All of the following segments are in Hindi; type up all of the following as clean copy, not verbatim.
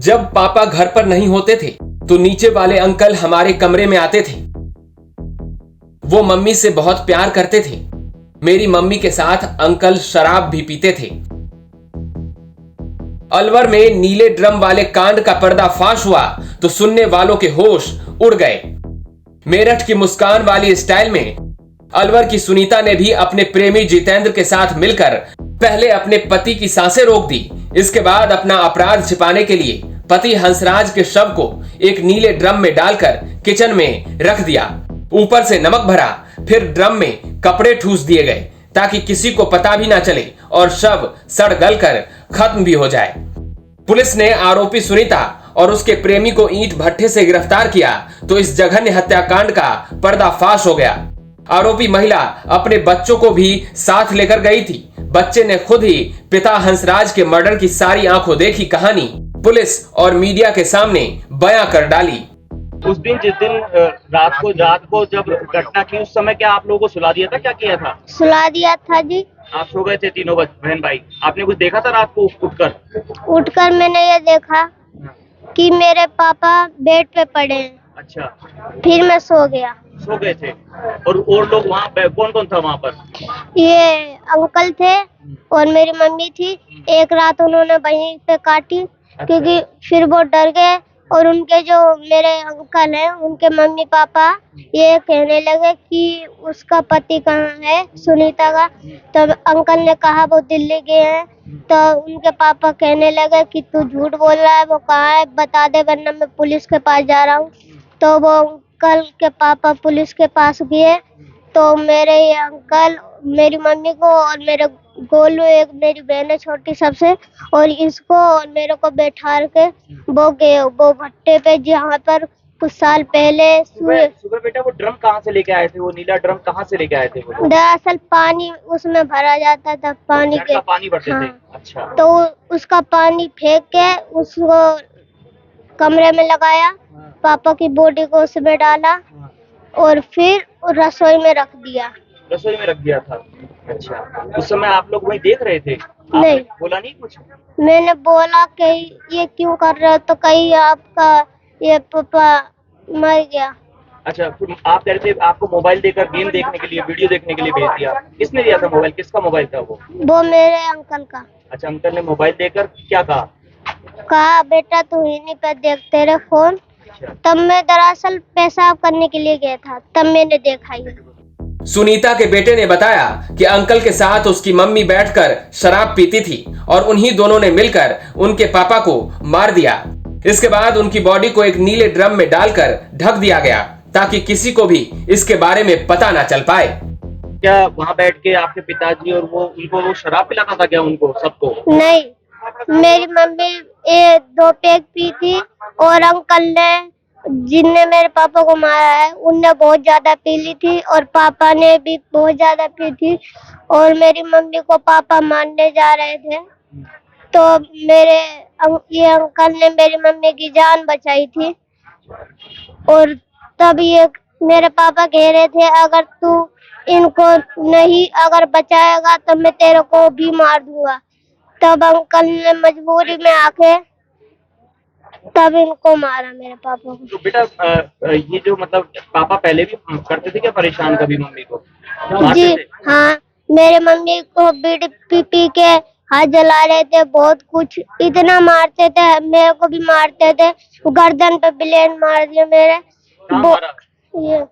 जब पापा घर पर नहीं होते थे तो नीचे वाले अंकल हमारे कमरे में आते थे। वो मम्मी से बहुत प्यार करते थे। मेरी मम्मी के साथ अंकल शराब भी पीते थे। अलवर में नीले ड्रम वाले कांड का पर्दाफाश हुआ तो सुनने वालों के होश उड़ गए। मेरठ की मुस्कान वाली स्टाइल में अलवर की सुनीता ने भी अपने प्रेमी जितेंद्र के साथ मिलकर पहले अपने पति की सांसें रोक दी। इसके बाद अपना अपराध छिपाने के लिए पति हंसराज के शव को एक नीले ड्रम में डालकर किचन में रख दिया। ऊपर से नमक भरा, फिर ड्रम में कपड़े ठूस दिए गए ताकि किसी को पता भी ना चले और शव सड़ गल कर खत्म भी हो जाए। पुलिस ने आरोपी सुनीता और उसके प्रेमी को ईंट भट्ठे से गिरफ्तार किया तो इस जघन्य हत्याकांड का पर्दाफाश हो गया। आरोपी महिला अपने बच्चों को भी साथ लेकर गई थी। बच्चे ने खुद ही पिता हंसराज के मर्डर की सारी आंखों देखी कहानी पुलिस और मीडिया के सामने बयां कर डाली। उस दिन जिस दिन रात को जब घटना की उस समय क्या आप लोगों को सुला दिया था? क्या किया था? सुला दिया था जी। आप सो गए थे तीनों बहन भाई। आपने कुछ देखा था रात को उठकर मैंने ये देखा कि मेरे पापा बेड पे पड़े हैं। अच्छा, फिर मैं सो गया। सो गए थे। और लोग वहाँ पे कौन कौन था वहाँ पर? ये अंकल थे और मेरी मम्मी थी। एक रात उन्होंने वहीं पे काटी। अच्छा। क्योंकि फिर वो डर गए और उनके जो मेरे अंकल हैं उनके मम्मी पापा ये कहने लगे कि उसका पति कहाँ है सुनीता का। तब अंकल ने कहा वो दिल्ली गए हैं। तो उनके पापा कहने लगे कि तू झूठ बोल रहा है, वो कहाँ है बता दे वरना मैं पुलिस के पास जा रहा हूँ। तो वो अंकल के पापा पुलिस के पास गए तो मेरे ये अंकल मेरी मम्मी को और मेरे गोलू, एक मेरी बहन है छोटी सबसे, और इसको और मेरे को बैठा के वो गए वो भट्टे पे जहाँ पर कुछ साल पहले सुबह बेटा वो ड्रम कहाँ से लेके आए थे? वो नीला ड्रम कहाँ से लेके आए थे? वो दरअसल पानी उसमें भरा जाता था, पानी के पानी भरते थे। अच्छा। तो उसका पानी फेंक के उसको कमरे में लगाया, पापा की बॉडी को उसमें डाला और फिर रसोई में रख दिया। रसोई में रख दिया था। अच्छा, उस समय आप लोग वही देख रहे थे? नहीं, बोला नहीं कुछ? मैंने बोला कि ये क्यों कर रहे हो, तो कहीं आपका ये पापा मर गया। अच्छा, फिर आप कह रहे थे आपको मोबाइल देकर गेम देखने के लिए, वीडियो देखने के लिए भेज दिया। किसने दिया था मोबाइल? किसका मोबाइल था वो? वो मेरे अंकल का। अच्छा, अंकल ने मोबाइल देकर क्या कहा? कहा बेटा तू इन्हीं पे देखते रहे फोन। अच्छा। तब मैं दरअसल पेशाब करने के लिए गया था, तब मैंने देखा ये। सुनीता के बेटे ने बताया कि अंकल के साथ उसकी मम्मी बैठकर शराब पीती थी और उन्हीं दोनों ने मिलकर उनके पापा को मार दिया। इसके बाद उनकी बॉडी को एक नीले ड्रम में डालकर ढक दिया गया ताकि किसी को भी इसके बारे में पता ना चल पाए। क्या वहाँ बैठ के आपके पिताजी और उनको वो शराब पिलाता था क्या उनको सबको? नहीं, मेरी मम्मी 2 पैक पी थी और अंकल ने जिनने मेरे पापा को मारा है उनने बहुत ज्यादा पी ली थी और पापा ने भी बहुत ज्यादा पी थी। और मेरी मम्मी को पापा मारने जा रहे थे तो ये अंकल ने मेरी मम्मी की जान बचाई थी। और तब ये मेरे पापा कह रहे थे अगर तू इनको नहीं अगर बचाएगा तो मैं तेरे को भी मार दूंगा। तब अंकल ने मजबूरी में आके तब इनको मारा मेरे पापा को। तो बेटा ये जो मतलब पापा पहले भी करते थे क्या परेशान कभी मम्मी को? जी हाँ, मेरे मम्मी को बीड़ी पी पी के हाथ जला रहे थे, बहुत कुछ इतना मारते थे, मेरे को भी मारते थे। गर्दन पे ब्लेड मार दिया मेरे। मारा? ये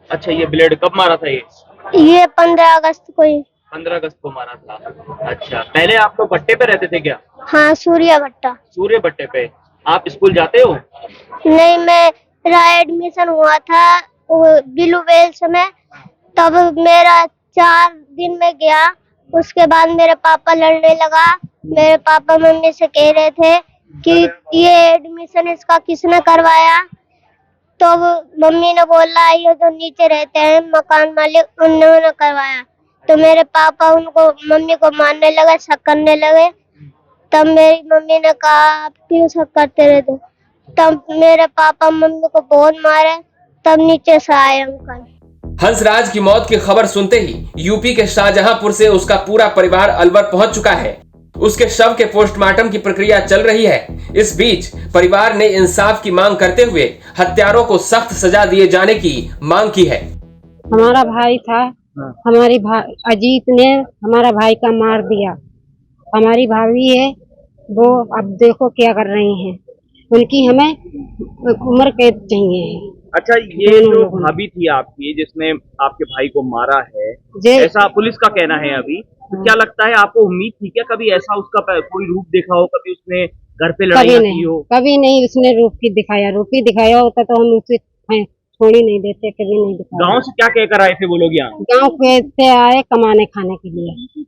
अच्छा, ये ब्लेड कब मारा था? ये 15 अगस्त को ही। 15 अगस्त को मारा था। अच्छा, पहले आप लोग भट्टे पे रहते थे क्या? हाँ, सूर्य भट्टा। सूर्य भट्टे पे। आप स्कूल जाते हो? नहीं, मेरा एडमिशन हुआ था ब्लू वेल्स में, तब मेरा 4 दिन में गया। उसके बाद मेरे पापा लड़ने लगा। मेरे पापा मम्मी से कह रहे थे कि ये एडमिशन इसका किसने करवाया। तो मम्मी ने बोला ये जो नीचे रहते हैं मकान मालिक उन्होंने करवाया। तो मेरे पापा उनको मम्मी को मारने लगे, शक करने लगे। तब मेरी मम्मी ने कहा आप क्यों शक करते रहते। तब मेरे पापा मम्मी को बहुत मारे, तब नीचे से आए अंकल। हंसराज की मौत की खबर सुनते ही यूपी के शाहजहांपुर से उसका पूरा परिवार अलवर पहुंच चुका है। उसके शव के पोस्टमार्टम की प्रक्रिया चल रही है। इस बीच परिवार ने इंसाफ की मांग करते हुए हत्यारों को सख्त सजा दिए जाने की मांग की है। हमारा भाई था, अजीत ने हमारा भाई का मार दिया। हमारी भाभी है, वो अब देखो क्या कर रही हैं। उनकी हमें उम्र कैद चाहिए। अच्छा, ये जो भाभी थी आपकी जिसने आपके भाई को मारा है, ऐसा पुलिस का कहना है अभी, तो क्या लगता है आपको, उम्मीद थी क्या कभी ऐसा उसका कोई रूप देखा हो, कभी उसने घर पे लड़ाई की हो? कभी नहीं उसने रूप ही दिखाया होता तो हम उसे छोड़ ही नहीं देते, कभी नहीं दिखाया। गांव से क्या कहकर आए थे वो लोग यहाँ? गांव से आए कमाने खाने के लिए।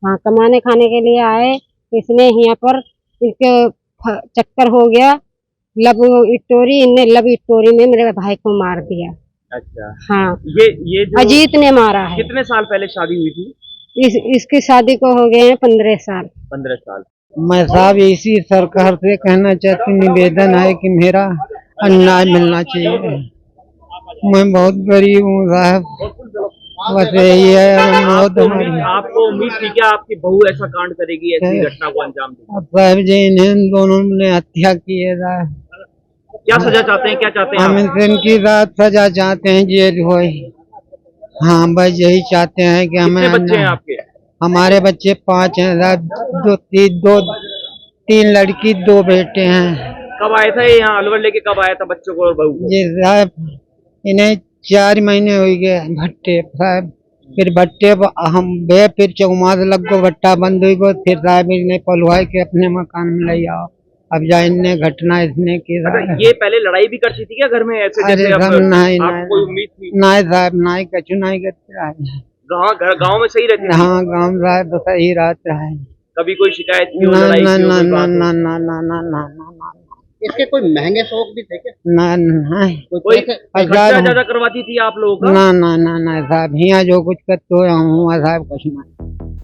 हाँ, कमाने खाने के लिए आए। इसने यहाँ पर इनके चक्कर हो गया, लब स्टोरी में मेरे भाई को मार दिया। अच्छा, हाँ, ये जो अजीत ने मारा है। कितने साल पहले शादी हुई थी? इसकी शादी को हो गए हैं 15 साल। 15 साल। मैं साहब इसी सरकार से कहना चाहती, निवेदन है कि मेरा अन्याय मिलना चाहिए। मैं बहुत गरीब हूँ साहब, बस यही है अनुरोध हमारी। आपको उम्मीद थी क्या आपकी बहू ऐसा कांड करेगी, ऐसी घटना को अंजाम देगी? साहब जी, इन दोनों ने हत्या की है साहब। क्या सजा चाहते हैं, क्या चाहते हैं? हम इनकी रात सजा चाहते हैं, जेल होए। हाँ, बस यही चाहते हैं कि हमें। कितने बच्चे हैं आपके? हमारे बच्चे 5 हैं साहब, 3 लड़की 2 बेटे हैं। कब आए थे यहाँ अलवर लेके, कब आया था बच्चों को और बहू को? जी साहब, इन्हें 4 महीने हो गए भट्टे साहब। फिर भट्टे हम बे फिर 4 लग गो, भट्टा बंद हुई गो। फिर साहब इन्हें पलवाई के अपने मकान में ले आओ। अब जा इन्हें घटना इसने की। ये पहले लड़ाई भी करती थी क्या घर में ऐसे? अरे नहीं, कोई उम्मीद थी? नहीं साहब, नहीं कछु नहीं करते। गाँव में सही रहती? हाँ, गाँव साहब तो सही रहता है। कभी कोई शिकायत की? ना। इसके कोई महंगे शौक भी थे क्या? ना। कोई खर्चा ज्यादा करवाती थी आप लोगों का? ना साहब, यहाँ जो कुछ करते हो साहब कुछ नहीं।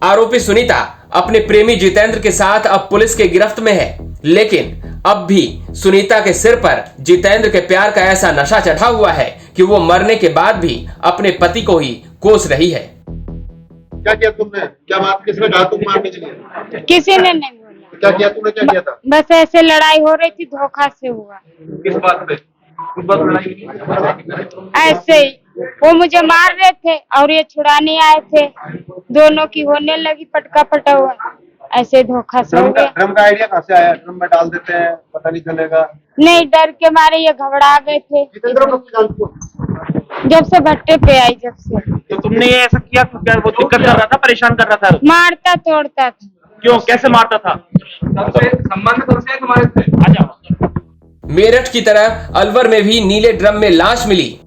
आरोपी सुनीता अपने प्रेमी जितेंद्र के साथ अब पुलिस के गिरफ्त में है, लेकिन अब भी सुनीता के सिर पर जितेंद्र के प्यार का ऐसा नशा चढ़ा हुआ है कि वो मरने के बाद भी अपने पति को ही कोस रही है। क्या किया तुमने? क्या बात, किसने कहा तुम मारने के लिए? किसी ने नहीं बोला। क्या किया तुमने? क्या किया था? बस ऐसे लड़ाई हो रही थी, धोखा से हुआ। किस बात पे? किस बात पे लड़ाई हुई? ऐसे ही वो मुझे मार रहे थे और ये छुड़ाने आए थे, दोनों की होने लगी पटका पटा हुआ। ऐसे धोखा से हो गया। ड्रम का आइडिया कहाँ से आया? ड्रम में डाल देते हैं, पता नहीं चलेगा। नहीं, डर के मारे ये घबरा गए थे जब से भट्टे पे आई। जब से तो तुमने ये ऐसा किया तो क्या वो दिक्कत कर रहा था, परेशान कर रहा था? मारता तोड़ता था। क्यों, कैसे मारता था? संबंध तुमसे तुम्हारे से? आजा। मेरठ की तरह अलवर में भी नीले ड्रम में लाश मिली।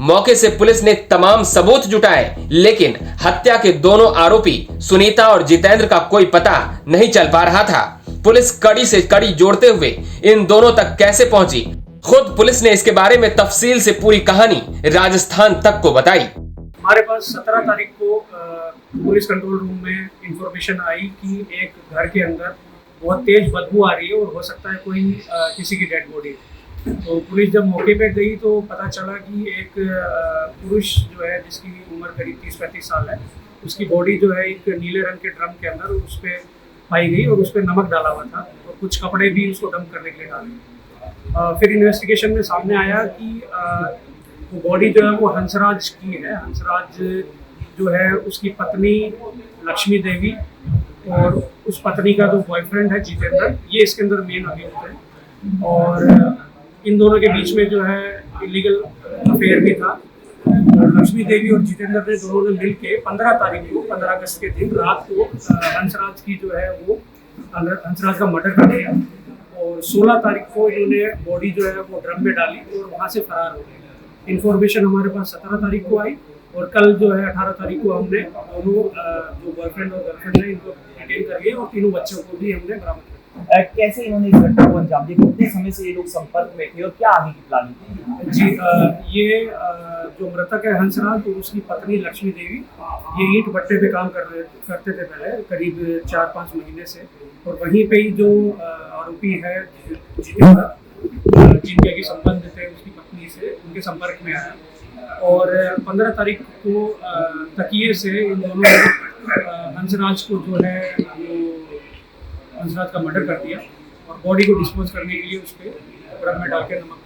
मौके से पुलिस ने तमाम सबूत जुटाए, लेकिन हत्या के दोनों आरोपी सुनीता और जितेंद्र का कोई पता नहीं चल पा रहा था। पुलिस कड़ी से कड़ी जोड़ते हुए इन दोनों तक कैसे पहुंची, खुद पुलिस ने इसके बारे में तफसील से पूरी कहानी राजस्थान तक को बताई। हमारे पास 17 तारीख को पुलिस कंट्रोल रूम में इंफॉर्मेशन आई कि एक घर के अंदर बहुत तेज बदबू आ रही है और हो सकता है कोई किसी की डेड बॉडी। तो पुलिस जब मौके पे गई तो पता चला कि एक पुरुष जो है जिसकी उम्र करीब 30-35 साल है, उसकी बॉडी जो है एक नीले रंग के ड्रम के अंदर उस पर पाई गई और उस पर नमक डाला हुआ था और कुछ कपड़े भी उसको डंप करने के लिए डाले। फिर इन्वेस्टिगेशन में सामने आया कि वो बॉडी जो है वो हंसराज की है। हंसराज जो है उसकी पत्नी लक्ष्मी देवी और उस पत्नी का जो बॉयफ्रेंड है जितेंद्र, ये इसके अंदर मेन अभियुक्त है। और इन दोनों के बीच में जो है इलीगल अफेयर भी था। और लक्ष्मी देवी और जितेंद्र ने दोनों ने मिल के 15 तारीख को, 15 अगस्त के दिन रात को हंसराज की जो है वो हंसराज का मर्डर कर दिया और 16 तारीख को इन्होंने बॉडी जो है वो ड्रम में डाली और वहाँ से फरार हो गए। इन्फॉर्मेशन हमारे पास 17 तारीख को आई और कल जो है 18 तारीख को हमने दोनों जो बॉयफ्रेंड और गर्लफ्रेंड है इनको डिटेन कर लिया और तीनों बच्चों को भी हमने बरामद किया। कैसे इन्होंने इस घटना को अंजाम दिया? कितने समय से ये लोग संपर्क में थे और क्या आगे की प्लानिंग थी? जी, ये जो मृतक है हंसराज और उसकी पत्नी लक्ष्मी देवी, ये ईंट भट्टे पे काम करते थे पहले करीब 4-5 महीने से। और वहीं पे ही जो आरोपी है जिनके भी संबंध थे उसकी पत्नी से, उनके संपर्क में आया और 15 तारीख को तकिए से इन दोनों हंसराज को जो है वो हंसराज का मर्डर कर दिया और बॉडी को डिस्पोज करने के लिए उस पर ड्रम में डाल के नमक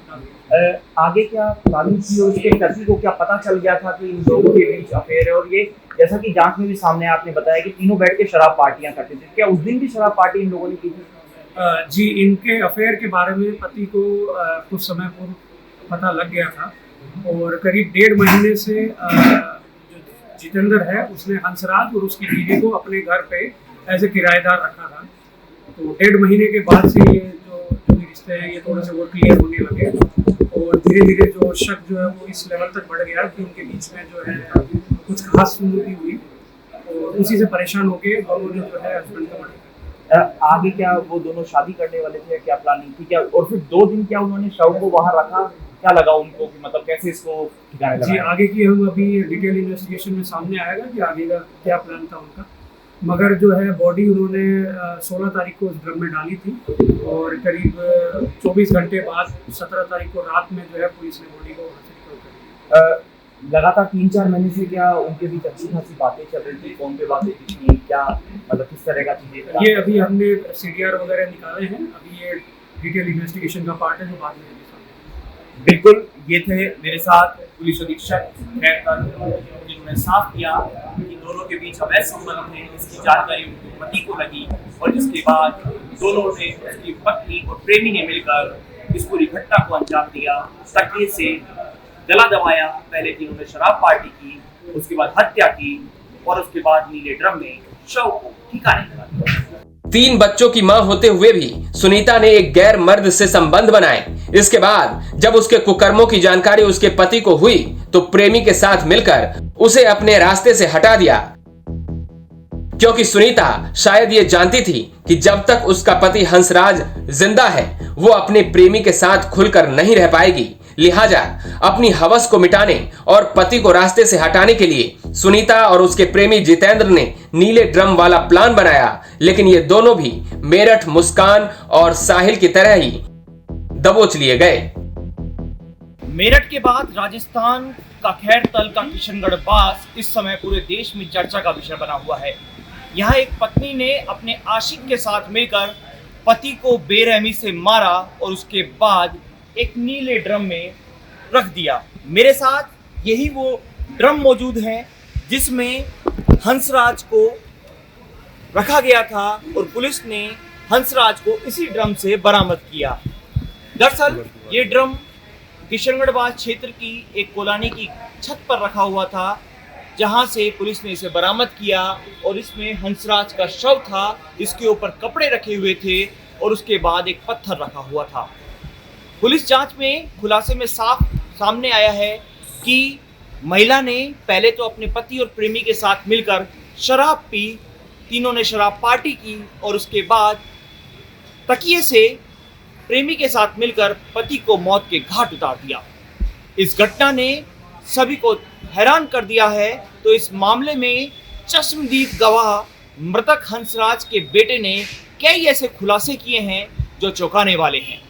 डाल दिया। आगे क्या प्लानिंग थी और उसके कसी को क्या पता चल गया था कि इन लोगों के बीच अफेयर है? और ये जैसा कि जांच में भी सामने आपने बताया कि तीनों बैठ के शराब पार्टियां करते थे, क्या उस दिन भी शराब पार्टी इन लोगों ने की थी? जी, इनके अफेयर के बारे में पति को कुछ समय पूर्व पता लग गया था और करीब 1.5 महीने से जो जितेंद्र है उसने हंसराज और उसकी बीवी को अपने घर पे एज ए किराएदार रखा था। तो 1.5 महीने के बाद से ये जो भी रिश्ते हैं ये थोड़े से वो क्लियर होने लगे और धीरे धीरे जो शक जो है वो इस लेवल तक बढ़ गया कि उनके बीच में जो है कुछ खास सुनती हुई और उसी से परेशान होकर दोनों ने जो है हस्बैंड का मर्डर। आगे क्या वो दोनों शादी करने वाले थे, क्या प्लानिंग थी क्या? और फिर 2 दिन क्या उन्होंने शव को वहां रखा? क्या लगा उनको कि मतलब कैसे इसको ठिकाने लगाया? जी, आगे की हम अभी डिटेल इन्वेस्टिगेशन में सामने आएगा कि आगे का क्या प्लान था उनका, मगर जो है बॉडी उन्होंने 16 तारीख को उस ड्रम में डाली थी और करीब 24 घंटे बाद 17 तारीख को रात में जो है पुलिस ने बॉडी को वहाँ से रिकवर कर लिया। लगातार 3-4 महीने से क्या उनके बीच अच्छी खासी बातें चल रही थी, फोन पे बातें थी, क्या मतलब किस तरह का चीजें? ये अभी हमने CDR वगैरह निकाले हैं, अभी ये डिटेल इन्वेस्टिगेशन का पार्ट है जो बाद में आगे सामने। बिल्कुल, ये थे मेरे साथ पुलिस अधीक्षक खैरतल, जिन्होंने साफ किया कि दोनों के बीच अवैध संबंध थे। इसकी जानकारी उनके पति को लगी और जिसके बाद दोनों ने, उसकी पत्नी और प्रेमी ने मिलकर इस पूरी घटना को अंजाम दिया। तकिए से गला दबाया, पहले जिन्होंने शराब पार्टी की, उसके बाद हत्या की और उसके बाद नीले ड्रम में शव को ठिकाने लगा दिया। 3 बच्चों की मां होते हुए भी सुनीता ने एक गैर मर्द से संबंध बनाए। इसके बाद जब उसके कुकर्मों की जानकारी उसके पति को हुई तो प्रेमी के साथ मिलकर उसे अपने रास्ते से हटा दिया, क्योंकि सुनीता शायद ये जानती थी कि जब तक उसका पति हंसराज जिंदा है वो अपने प्रेमी के साथ खुलकर नहीं रह पाएगी। लिहाजा अपनी हवस को मिटाने और पति को रास्ते से हटाने के लिए सुनीता और उसके प्रेमी जितेंद्र ने नीले ड्रम वाला प्लान बनाया, लेकिन ये दोनों भी मेरठ, मुस्कान और साहिल की तरह ही दबोच लिए गए। मेरठ के बाद राजस्थान का खैरतल का किशनगढ़ बास इस समय पूरे देश में चर्चा का विषय बना हुआ है। यहाँ एक पत्नी ने अपने आशिक के साथ मिलकर पति को बेरहमी से मारा और उसके बाद एक नीले ड्रम में रख दिया। मेरे साथ यही वो ड्रम मौजूद है जिसमें हंसराज को रखा गया था और पुलिस ने हंसराज को इसी ड्रम से बरामद किया। दरअसल ये ड्रम किशनगढ़ क्षेत्र की एक कोलानी की छत पर रखा हुआ था, जहां से पुलिस ने इसे बरामद किया और इसमें हंसराज का शव था, इसके ऊपर कपड़े रखे हुए थे और उसके बाद एक पत्थर रखा हुआ था। पुलिस जांच में खुलासे में साफ सामने आया है कि महिला ने पहले तो अपने पति और प्रेमी के साथ मिलकर शराब पी, तीनों ने शराब पार्टी की और उसके बाद तकिए से प्रेमी के साथ मिलकर पति को मौत के घाट उतार दिया। इस घटना ने सभी को हैरान कर दिया है। तो इस मामले में चश्मदीद गवाह मृतक हंसराज के बेटे ने कई ऐसे खुलासे किए हैं जो चौंकाने वाले हैं।